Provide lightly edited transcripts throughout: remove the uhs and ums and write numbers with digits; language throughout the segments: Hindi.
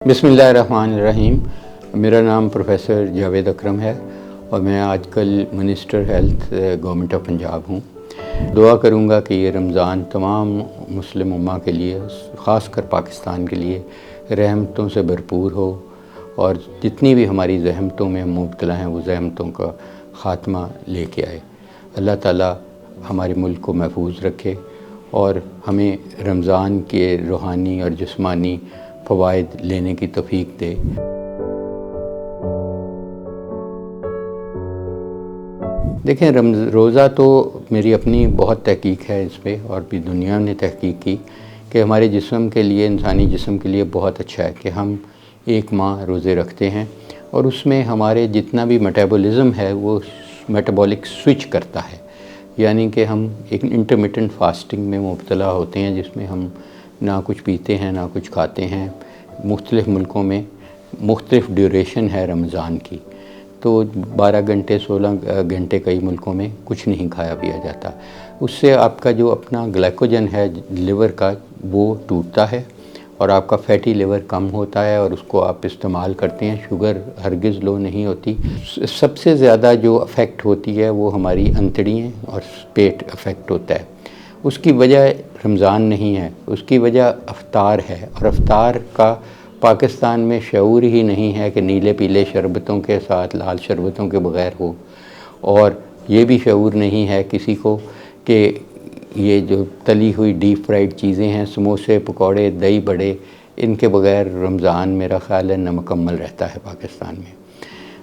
बिस्मिल्लाहिर्रहमानिर्रहीम। मेरा नाम प्रोफेसर जावेद अकरम है और मैं आजकल minister health government of Punjab हूँ। दुआ करूँगा कि ये रमज़ान तमाम मुस्लिम उम्मा के लिए, ख़ासकर पाकिस्तान के लिए रहमतों से भरपूर हो और जितनी भी हमारी ज़हमतों में हम मुब्तला हैं वो ज़हमतों का ख़ात्मा लेके आए। अल्लाह ताला हमारे मुल्क को महफूज रखे और हमें रमज़ान के रूहानी और जिस्मानी फ़वाइद लेने की तौफ़ीक दे। देखें, रोज़ा तो मेरी अपनी बहुत तहकीक है इस पर और भी दुनिया ने तहकीक की कि हमारे जिस्म के लिए, इंसानी जिस्म के लिए बहुत अच्छा है कि हम एक माह रोज़े रखते हैं और उसमें हमारे जितना भी मेटाबॉलिज़्म है वो मेटाबॉलिक स्विच करता है। यानी कि हम एक इंटरमिटेंट फास्टिंग में मुब्तला होते हैं जिसमें हम ना कुछ पीते हैं ना कुछ खाते हैं। मुख्तलिफ़ मुल्कों में मुख्तलिफ़ ड्यूरेशन है रमज़ान की, तो 12 घंटे 16 घंटे कई मुल्कों में कुछ नहीं खाया पिया जाता। उससे आपका जो अपना ग्लाइकोजन है लिवर का वो टूटता है और आपका फैटी लिवर कम होता है और उसको आप इस्तेमाल करते हैं। शुगर हरगिज़ लो नहीं होती। सबसे ज़्यादा जो अफेक्ट होती है वो हमारी अंतड़ियाँ और पेट अफेक्ट होता है। उसकी वजह रमज़ान नहीं है, उसकी वजह अफ्तार है और अफ्तार का पाकिस्तान में शऊर ही नहीं है कि नीले पीले शरबतों के साथ लाल शरबतों के बग़ैर हो, और ये भी शऊर नहीं है किसी को कि ये जो तली हुई डीप फ्राइड चीज़ें हैं, समोसे पकौड़े दही बड़े, इनके बग़ैर रमज़ान मेरा ख़्याल है नामुकम्मल रहता है पाकिस्तान में।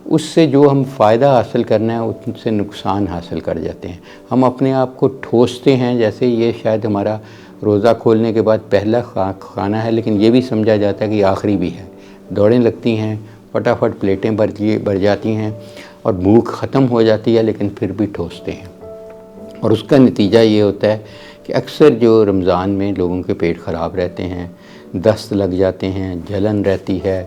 उससे जो हम फ़ायदा हासिल करना है उससे नुकसान हासिल कर जाते हैं। हम अपने आप को ठोसते हैं जैसे ये शायद हमारा रोज़ा खोलने के बाद पहला खाना है, लेकिन ये भी समझा जाता है कि आखिरी भी है। दौड़ें लगती हैं, फटाफट प्लेटें भर जाती हैं और भूख ख़त्म हो जाती है, लेकिन फिर भी ठोसते हैं। और उसका नतीजा ये होता है कि अक्सर जो रमज़ान में लोगों के पेट ख़राब रहते हैं, दस्त लग जाते हैं, जलन रहती है,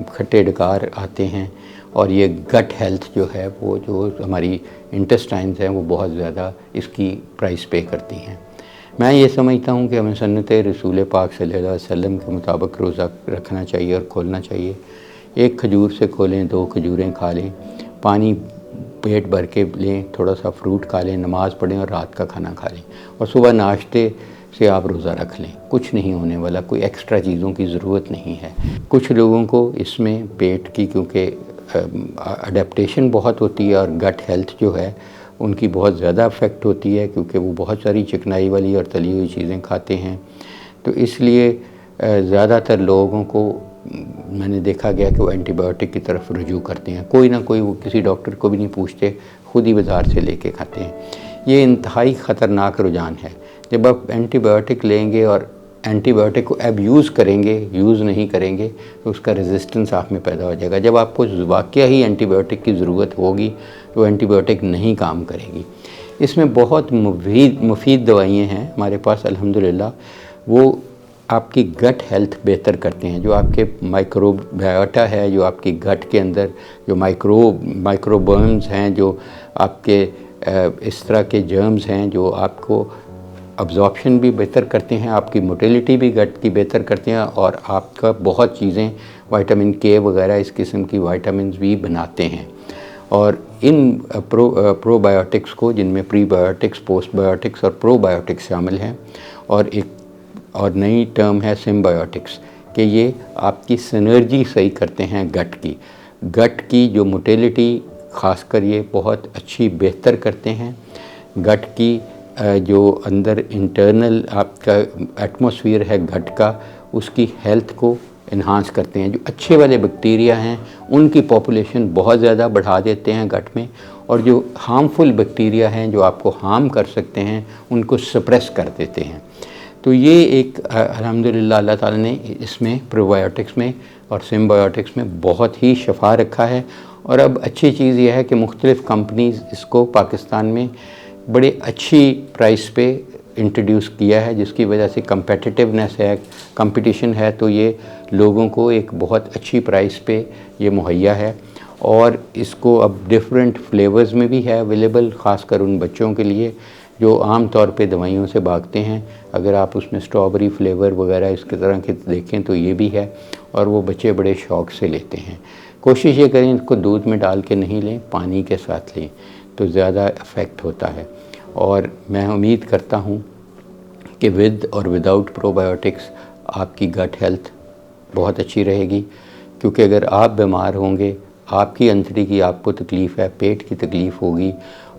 खट्टे डकार आते हैं और ये गट हेल्थ जो है वो जो हमारी इंटेस्टाइन्स हैं वो बहुत ज़्यादा इसकी प्राइस पे करती हैं। मैं ये समझता हूँ कि हमें सुन्नत रसूल पाक सल्लल्लाहु अलैहि वसल्लम के मुताबिक रोज़ा रखना चाहिए और खोलना चाहिए। एक खजूर से खोलें, 2 खजूरें खा लें, पानी पेट भर के लें, थोड़ा सा फ्रूट खा लें, नमाज़ पढ़ें और रात का खाना खा लें और सुबह नाश्ते से आप रोज़ा रख लें। कुछ नहीं होने वाला, कोई एक्स्ट्रा चीज़ों की ज़रूरत नहीं है। कुछ लोगों को इसमें पेट की क्योंकि अडेप्टेशन बहुत होती है और गट हेल्थ जो है उनकी बहुत ज़्यादा अफेक्ट होती है क्योंकि वो बहुत सारी चिकनाई वाली और तली हुई चीज़ें खाते हैं। तो इसलिए ज़्यादातर लोगों को मैंने देखा गया कि वो एंटीबायोटिक की तरफ रुजू करते हैं। कोई ना कोई, वो किसी डॉक्टर को भी नहीं पूछते, खुद ही बाज़ार से लेके खाते हैं। ये इंतहाई ख़तरनाक रुझान है। जब आप एंटीबायोटिक लेंगे और एंटीबायोटिक को अब्यूज़ करेंगे, यूज़ नहीं करेंगे, तो उसका रेजिस्टेंस आप में पैदा हो जाएगा। जब आपको वाकया ही एंटीबायोटिक की ज़रूरत होगी तो एंटीबायोटिक नहीं काम करेगी। इसमें बहुत मुफीद दवाइयाँ हैं हमारे पास अल्हम्दुलिल्लाह, वो आपकी गट हेल्थ बेहतर करते हैं। जो आपके माइक्रोबायोटा है, जो आपकी गट के अंदर जो माइक्रोबर्म्स हैं, जो आपके इस तरह के जर्म्स हैं जो आपको अब्जॉर्प्शन भी बेहतर करते हैं, आपकी मोटिलिटी भी गट की बेहतर करते हैं और आपका बहुत चीज़ें विटामिन के वगैरह इस किस्म की विटामिन्स भी बनाते हैं। और इन प्रोबायोटिक्स को, जिनमें प्रीबायोटिक्स, पोस्टबायोटिक्स और प्रोबायोटिक्स शामिल हैं, और नई टर्म है सिम्बायोटिक्स, कि ये आपकी सिनर्जी सही करते हैं गट की जो मोटिलिटी ख़ासकर ये बहुत अच्छी बेहतर करते हैं। गट की जो अंदर इंटरनल आपका एटमॉस्फेयर है गट का, उसकी हेल्थ को इन्हांस करते हैं। जो अच्छे वाले बैक्टीरिया हैं उनकी पॉपुलेशन बहुत ज़्यादा बढ़ा देते हैं गट में, और जो हार्मफुल बैक्टीरिया हैं जो आपको हार्म कर सकते हैं उनको सप्रेस कर देते हैं। तो ये एक अल्हम्दुलिल्लाह अल्लाह ताला ने इसमें प्रोबायोटिक्स में और सिम्बायोटिक्स में बहुत ही शफा रखा है। और अब अच्छी चीज़ यह है कि मुख्तलिफ़ कंपनीज़ इसको पाकिस्तान में बड़े अच्छी प्राइस पे इंट्रोड्यूस किया है, जिसकी वजह से कंपेटिटिवनेस है, कंपटीशन है, तो ये लोगों को एक बहुत अच्छी प्राइस पे ये मुहैया है। और इसको अब डिफरेंट फ्लेवर्स में भी है अवेलेबल, ख़ासकर उन बच्चों के लिए जो आम तौर पे दवाइयों से भागते हैं। अगर आप उसमें स्ट्रॉबेरी फ्लेवर वगैरह इसके तरह के देखें तो ये भी है। और वो बच्चे बड़े शौक़ से लेते हैं। कोशिश ये करें इसको दूध में डाल के नहीं लें, पानी के साथ लें तो ज़्यादा इफ़ेक्ट होता है। और मैं उम्मीद करता हूँ कि विद और विदाउट प्रोबायोटिक्स आपकी गट हेल्थ बहुत अच्छी रहेगी, क्योंकि अगर आप बीमार होंगे, आपकी अंतड़ी की आपको तकलीफ़ है, पेट की तकलीफ़ होगी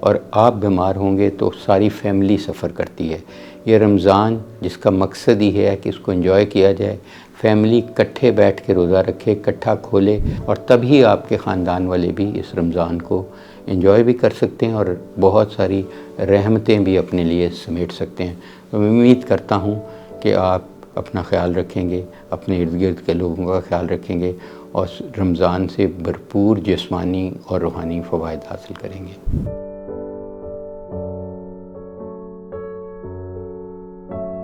और आप बीमार होंगे तो सारी फैमिली सफ़र करती है। ये रमज़ान जिसका मकसद ही है कि इसको एंजॉय किया जाए, फैमिली इकट्ठे बैठ के रोज़ा रखे, इकट्ठा खोले, और तभी आपके ख़ानदान वाले भी इस रमज़ान को एंजॉय भी कर सकते हैं और बहुत सारी रहमतें भी अपने लिए समेट सकते हैं। तो मैं उम्मीद करता हूँ कि आप अपना ख्याल रखेंगे, अपने इर्द गिर्द के लोगों का ख्याल रखेंगे और रमज़ान से भरपूर जिस्मानी और रूहानी फ़वाइद हासिल करेंगे।